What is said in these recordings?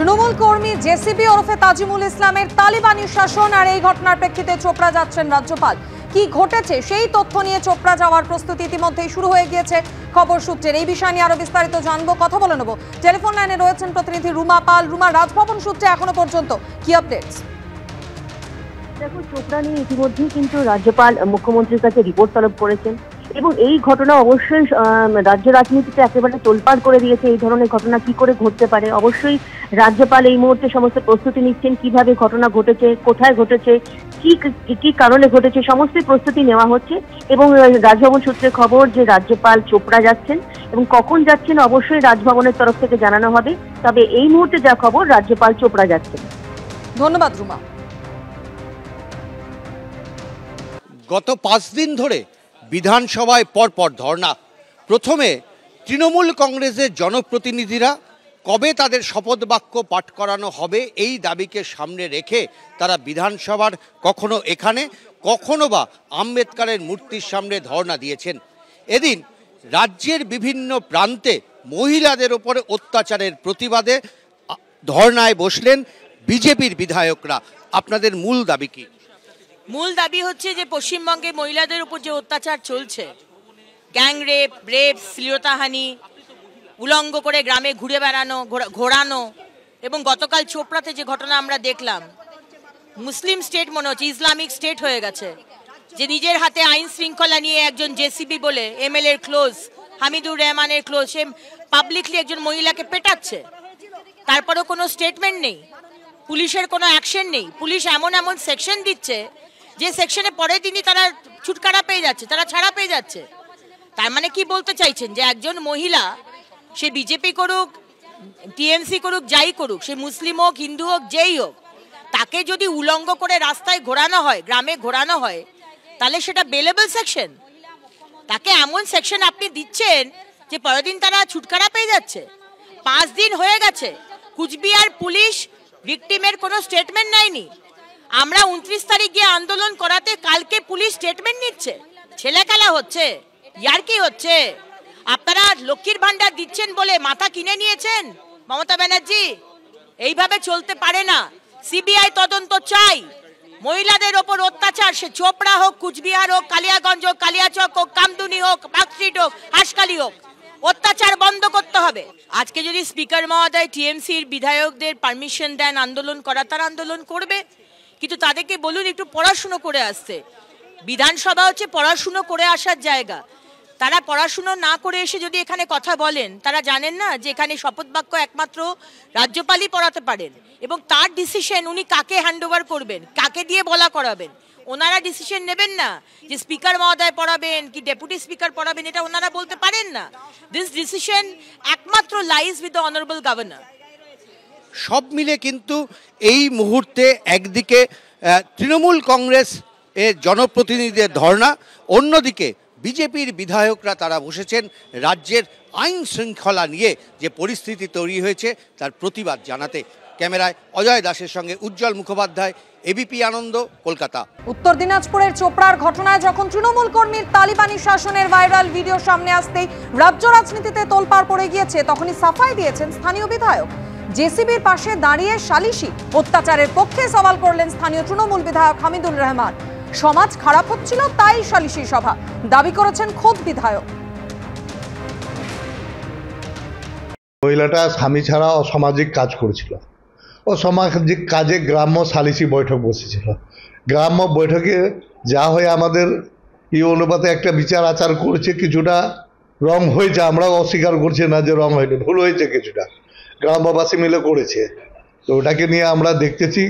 তৃণমূল কর্মী জেসিবি ওরফে তাজিমুল ইসলামের তালিবানি শাসন আর এই ঘটনার প্রেক্ষিতে চোপড়া যাচ্ছেন রাজ্যপাল। কি ঘটেছে সেই তথ্য নিয়ে চোপড়া যাওয়ার প্রস্তুতি ইতিমধ্যেই শুরু হয়ে গিয়েছে খবর সূত্রের। এই বিষয় নিয়ে আরো বিস্তারিত জানবো, কথা বলে নেব। টেলিফোন লাইনে রয়েছেন প্রতিনিধি রুমা পাল। রুমা, রাজভবন সূত্রে এখনো পর্যন্ত কি আপডেটস? দেখো, চোপড়া নিয়ে ইতিমধ্যেই কিন্তু রাজ্যপাল মুখ্যমন্ত্রীর কাছে রিপোর্ট তলব করেছেন এবং এই ঘটনা অবশ্যই রাজ্য রাজনীতিতে একেবারে তোলপাড় করে দিয়েছে। এই ধরনের ঘটনা কি করে ঘটতে পারে? অবশ্যই রাজ্যপাল এই মুহূর্তে সমস্ত প্রস্তুতি নিচ্ছেন, কিভাবে ঘটনা ঘটেছে, কোথায় ঘটেছে, কি কারণে ঘটেছে, সমস্ত প্রস্তুতি নেওয়া হচ্ছে। এবং রাজভবন সূত্রে খবর যে রাজ্যপাল চোপড়া যাচ্ছেন এবং কখন যাচ্ছেন অবশ্যই রাজভবনের তরফ থেকে জানানো হবে। তবে এই মুহূর্তে যা খবর, রাজ্যপাল চোপড়া যাচ্ছেন। ধন্যবাদ রুমা। গত 5 দিন ধরে বিধানসভায় পরপর ধর্ণা। প্রথমে তৃণমূল কংগ্রেসের জনপ্রতিনিধিরা কবে তাদের শপথ বাক্য পাঠ করানো হবে এই দাবিকে সামনে রেখে তারা বিধানসভার কখনো এখানে কখনো বা আম্বেদকরের মূর্তির সামনে ধর্ণা দিয়েছেন। এদিন রাজ্যের বিভিন্ন প্রান্তে মহিলাদের ওপরে অত্যাচারের প্রতিবাদে ধর্ণায় বসলেন বিজেপির বিধায়করা। আপনাদের মূল দাবি কি? মূল দাবি হচ্ছে যে পশ্চিমবঙ্গে মহিলাদের উপর যে অত্যাচার চলছে, গ্যাং রেপ, শ্লীলতাহানি, উলঙ্গ করে গ্রামে ঘুরে বেড়ানো, ঘোরানো, এবং গতকাল চোপড়াতে যে ঘটনা আমরা দেখলাম, মুসলিম স্টেট মনে হচ্ছে ইসলামিক স্টেট হয়ে গেছে। যে নিজের হাতে আইন শৃঙ্খলা নিয়ে একজন জেসিবি বলে এমএলএ ক্লোজ, হামিদুর রহমানের ক্লোজ, সে পাবলিকলি একজন মহিলাকে পেটাচ্ছে, তারপরেও কোনো স্টেটমেন্ট নেই, পুলিশের কোনো অ্যাকশন নেই। পুলিশ এমন এমন সেকশন দিচ্ছে যে সেকশনে পরের দিনই তারা ছুটকারা পেয়ে যাচ্ছে, তারা ছাড়া পেয়ে যাচ্ছে। তার মানে কি বলতে চাইছেন যে একজন মহিলা, সে বিজেপি করুক, টিএমসি করুক, যাই করুক, সে মুসলিম হোক, হিন্দু হোক, যেই হোক, তাকে যদি উলঙ্গ করে রাস্তায় ঘোরানো হয়, গ্রামে ঘোরানো হয়, তাহলে সেটা বেলেবল সেকশন। তাকে এমন সেকশন আপনি দিচ্ছেন যে পরের দিন তারা ছুটকারা পেয়ে যাচ্ছে। 5 দিন হয়ে গেছে, কুচবিহার পুলিশ ভিকটিমের কোনো স্টেটমেন্ট নেয়নি। আমরা 29 তারিখ গিয়ে আন্দোলন করাতে কালকে পুলিশ স্টেটমেন্ট নিচ্ছে। ছেলে খেলা হচ্ছে, ইয়ার কি হচ্ছে? আপনারা লক্ষ্মীর ভান্ডার দিচ্ছেন বলে মাথা কিনে নিয়েছেন মমতা ব্যানার্জি? এইভাবে চলতে পারে না। সিবিআই তদন্ত চাই। মহিলাদের ওপর অত্যাচার, সে চোপড়া হোক, কুচবিহার হোক, কালিয়াগঞ্জ হোক, কালিয়াচক হোক, কামদুনি হোক, পার্কস্ট্রিট হোক, হাঁসখালি হোক, অত্যাচার বন্ধ করতে হবে। আজকে যদি স্পিকার মহোদয় টিএমসির বিধায়কদের পারমিশন দেন আন্দোলন করা, তারা আন্দোলন করবে, কিন্তু তাদেরকে বলুন একটু পড়াশুনো করে আসতে। বিধানসভা হচ্ছে পড়াশুনো করে আসার জায়গা। তারা পড়াশুনো না করে এসে যদি এখানে কথা বলেন, তারা জানেন না যে এখানে শপথ বাক্য একমাত্র রাজ্যপালই পড়াতে পারেন এবং তার ডিসিশন উনি কাকে হ্যান্ডওভার করবেন, কাকে দিয়ে বলা করাবেন। ওনারা ডিসিশন নেবেন না যে স্পিকার মহোদয় পড়াবেন কি ডেপুটি স্পিকার পড়াবেন, এটা ওনারা বলতে পারেন না। দিস ডিসিশন একমাত্র lies with the honourable governor. সব মিলে কিন্তু এই মুহূর্তে একদিকে তৃণমূল কংগ্রেস এর জনপ্রতিনিধিদের ধর্ণা, অন্যদিকে বিজেপির বিধায়করা তারা বসেছেন রাজ্যের আইন শৃঙ্খলা নিয়ে যে পরিস্থিতি তৈরি হয়েছে তার প্রতিবাদ জানাতে। ক্যামেরায় অজয় দাসের সঙ্গে উজ্জ্বল মুখোপাধ্যায়, এবিপি আনন্দ, কলকাতা। উত্তর দিনাজপুরের চোপড়ার ঘটনায় যখন তৃণমূল কর্মীর তালিবানি শাসনের ভাইরাল ভিডিও সামনে আসতেই রাজ্য রাজনীতিতে তোলপাড় পড়ে গিয়েছে, তখনই সাফাই দিয়েছেন স্থানীয় বিধায়ক। জেসিবির পাশে দাঁড়িয়ে সালিশি অত্যাচারের পক্ষে সওয়াল করলেন স্থানীয় তৃণমূল বিধায়ক হামিদুর রহমান। সমাজ খারাপ হচ্ছিল তাই সালিশি সভা, দাবি করেছেন খোদ বিধায়ক। মহিলাটা স্বামী ছাড়া অসামাজিক কাজ করেছিল, ও সামাজিক কাজে গ্রাম্য সালিশি বৈঠক বসেছিল। গ্রাম্য বৈঠকে যা হয়ে আমাদের এই অনুপাতে একটা বিচার আচার করেছে, কিছুটা রং হয়েছে, আমরাও অস্বীকার করছি না যে রং হয়নি, ভুল হয়েছে, কিছুটা গ্রামবাসী মিলে করেছে। তো ওটাকে নিয়ে আমরা দেখতেছি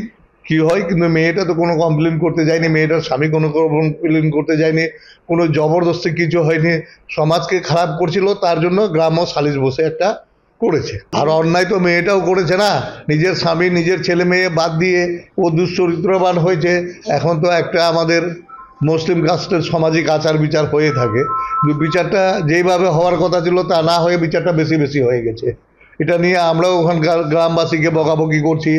কি হয়। কিন্তু মেয়েটা তো কোনো কমপ্লেন করতে যায়নি, মেয়েটার স্বামী কোনো কমপ্লেন করতে যায়নি, কোনো জবরদস্তি কিছু হয়নি। সমাজকে খারাপ করছিল, তার জন্য গ্রাম্য সালিশ বসে একটা করেছে। আর অন্যায় তো মেয়েটাও করেছে না, নিজের স্বামী নিজের ছেলে মেয়ে বাদ দিয়ে ও দুশ্চরিত্রবান হয়েছে। এখন তো একটা আমাদের মুসলিম কাস্টের সামাজিক আচার বিচার হয়ে থাকে, কিন্তু বিচারটা যেইভাবে হওয়ার কথা ছিল তা না হয়ে বিচারটা বেশি হয়ে গেছে। এটা নিয়ে আমরাও ওখানকার গ্রামবাসীকে বকাবকি করছি,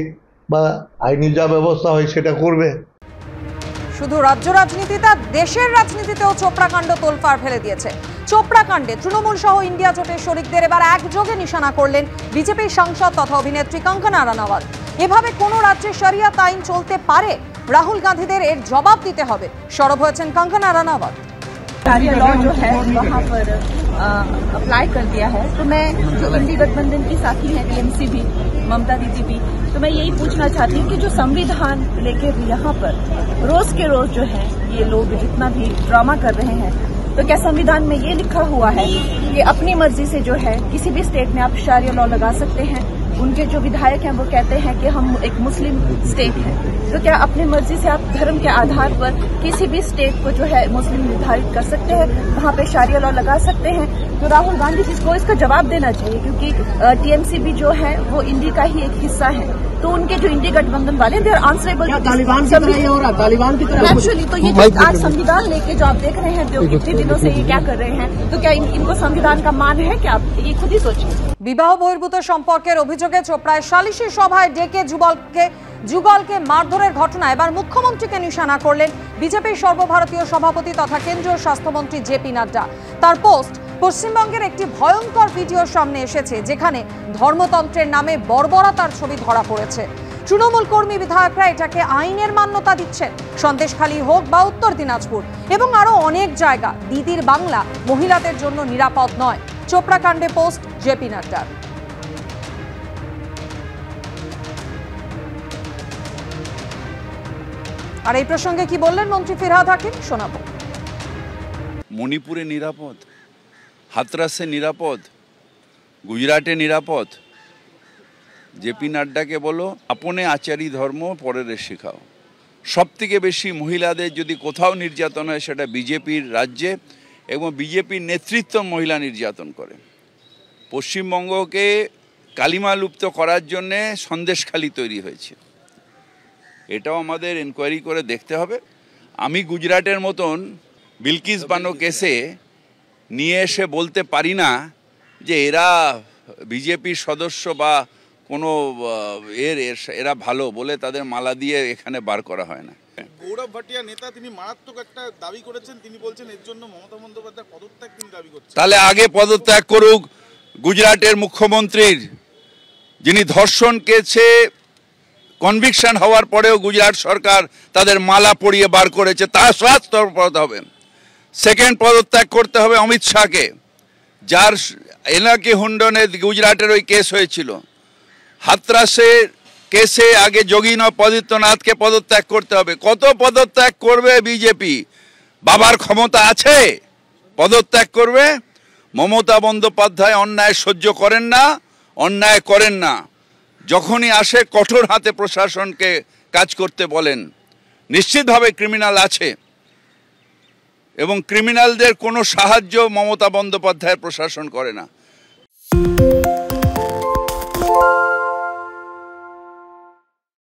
বা আইনি যা ব্যবস্থা হয় সেটা করবে। শুধু রাজ্য রাজনীতিতে, দেশের রাজনীতিতেও চোপড়া কাণ্ড তোলপাড় ফেলে দিয়েছে। চোপড়া কাণ্ডে তৃণমূল সহ ইন্ডিয়া জোটের শরিকদের এবার একযোগে নিশানা করলেন বিজেপির সাংসদ তথা অভিনেত্রী কঙ্গনা রানাওয়াত। এভাবে কোন রাজ্যে শরিয়াত আইন চলতে পারে? রাহুল গান্ধীদের এর জবাব দিতে হবে, সরব হয়েছেন কঙ্গনা রানাওয়াত। शरिया लॉ जो है वहाँ पर अप्लाई कर दिया है। तो मैं जो इंडी गठबंधन की साथी हैं, टीएमसी भी, ममता दीदी भी, तो मैं यही पूछना चाहती हूँ कि जो संविधान लेके यहाँ पर रोज के रोज जो है ये लोग जितना भी ड्रामा कर रहे हैं, तो क्या संविधान में ये लिखा हुआ है कि अपनी मर्जी से जो है किसी भी स्टेट में आप शरिया लॉ लगा सकते हैं? उनके जो विधायक हैं वो कहते हैं कि हम एक मुस्लिम स्टेट है, तो क्या अपनी मर्जी से आप धर्म के आधार पर किसी भी स्टेट को जो है मुस्लिम निर्धारित कर सकते हैं, वहाँ पे शरिया लॉ लगा सकते हैं? तो राहुल गांधी जी को इसका जवाब देना चाहिए, क्योंकि टीएमसी भी जो है वो इंडी का ही एक हिस्सा है। तो उनके जो इंडी गठबंधन वाले दे आर आंसरेबल तालिबान की तरह हो रहा, तालिबान की तरह एक्चुअली। तो ये जो आज संविधान लेके जो आप देख रहे हैं, जो कितने दिनों से ये क्या कर रहे हैं, तो क्या इनको संविधान का मान है क्या? आप ये खुद ही सोचिए। বিবাহ বহির্ভূত সম্পর্কের অভিযোগে চোপড়ায় সালিশি সভায় ডেকে যুগলকে মারধরের ঘটনা এবার মুখ্যমন্ত্রীকে নিশানা করলেন বিজেপির সর্বভারতীয় সভাপতি তথা কেন্দ্রীয় স্বাস্থ্যমন্ত্রী জেপি নাড্ডা। তার পোস্ট, পশ্চিমবঙ্গের একটি ভয়ঙ্কর ভিডিও সামনে এসেছে যেখানে ধর্মতন্ত্রের নামে বর্বরতার ছবি ধরা পড়েছে। তৃণমূল কর্মী বিধায়করা এটাকে আইনের মান্যতা দিচ্ছেন। সন্দেশখালী হোক বা উত্তর দিনাজপুর এবং আরো অনেক জায়গা, দিদির বাংলা মহিলাদের জন্য নিরাপদ নয়। চোপড়া কাণ্ডে পোস্ট জেপি নাড্ডার। আর এই প্রসঙ্গে কি বললেন মন্ত্রী ফিরহাদ হাকিম, শোনাবো। মণিপুরে নিরাপদ, হাতরাসে নিরাপদ, গুজরাটে নিরাপদ। জেপি নাড্ডাকে বলো আপনে আচারী ধর্ম পরের শেখাও। সব থেকে বেশি মহিলাদের যদি কোথাও নির্যাতন হয় সেটা বিজেপির রাজ্যে, এবং বিজেপির নেতৃত্ব মহিলা নির্যাতন করে। পশ্চিমবঙ্গকে কালিমালুপ্ত করার জন্যে সন্দেশখালী তৈরি হয়েছে, এটাও আমাদের এনকোয়ারি করে দেখতে হবে। আমি গুজরাটের মতন বিলকিস বানো কেসে নিয়ে এসে বলতে পারি না যে এরা বিজেপির সদস্য বা কোনো এরা ভালো বলে তাদের মালা দিয়ে এখানে বার করা হয় না। গৌরব ভাটিয়া নেতা, তিনি মারাত্মক একটা দাবি করেছেন, তিনি বলছেন এর জন্য মমতা বন্দ্যোপাধ্যায় পদত্যাগ তিনি দাবি করছেন। তাহলে আগে পদত্যাগ করুক গুজরাটের মুখ্যমন্ত্রীর, যিনি ধর্ষণ কেসে কনভিকশন হওয়ার পরেও গুজরাট সরকার তাদের মালা পরিয়ে বার করেছে, তার শাস্তি হবে। সেকেন্ড পদত্যাগ করতে হবে অমিত শাহকে, যার এনাকে হুন্ডনে গুজরাটের ওই কেস হয়েছিল। হাতরাসের কেসে আগে যোগীনাথকে পদত্যাগ করতে হবে। কত পদত্যাগ করবে বিজেপি? বাবার ক্ষমতা আছে, পদত্যাগ করবে। মমতা বন্দ্যোপাধ্যায় অন্যায় সহ্য করেন না, অন্যায় করেন না। যখনই আসে কঠোর হাতে প্রশাসনকে কাজ করতে বলেন। নিশ্চিতভাবে ক্রিমিনাল আছে এবং ক্রিমিনালদের কোনো সাহায্য মমতা বন্দ্যোপাধ্যায়ের প্রশাসন করে না।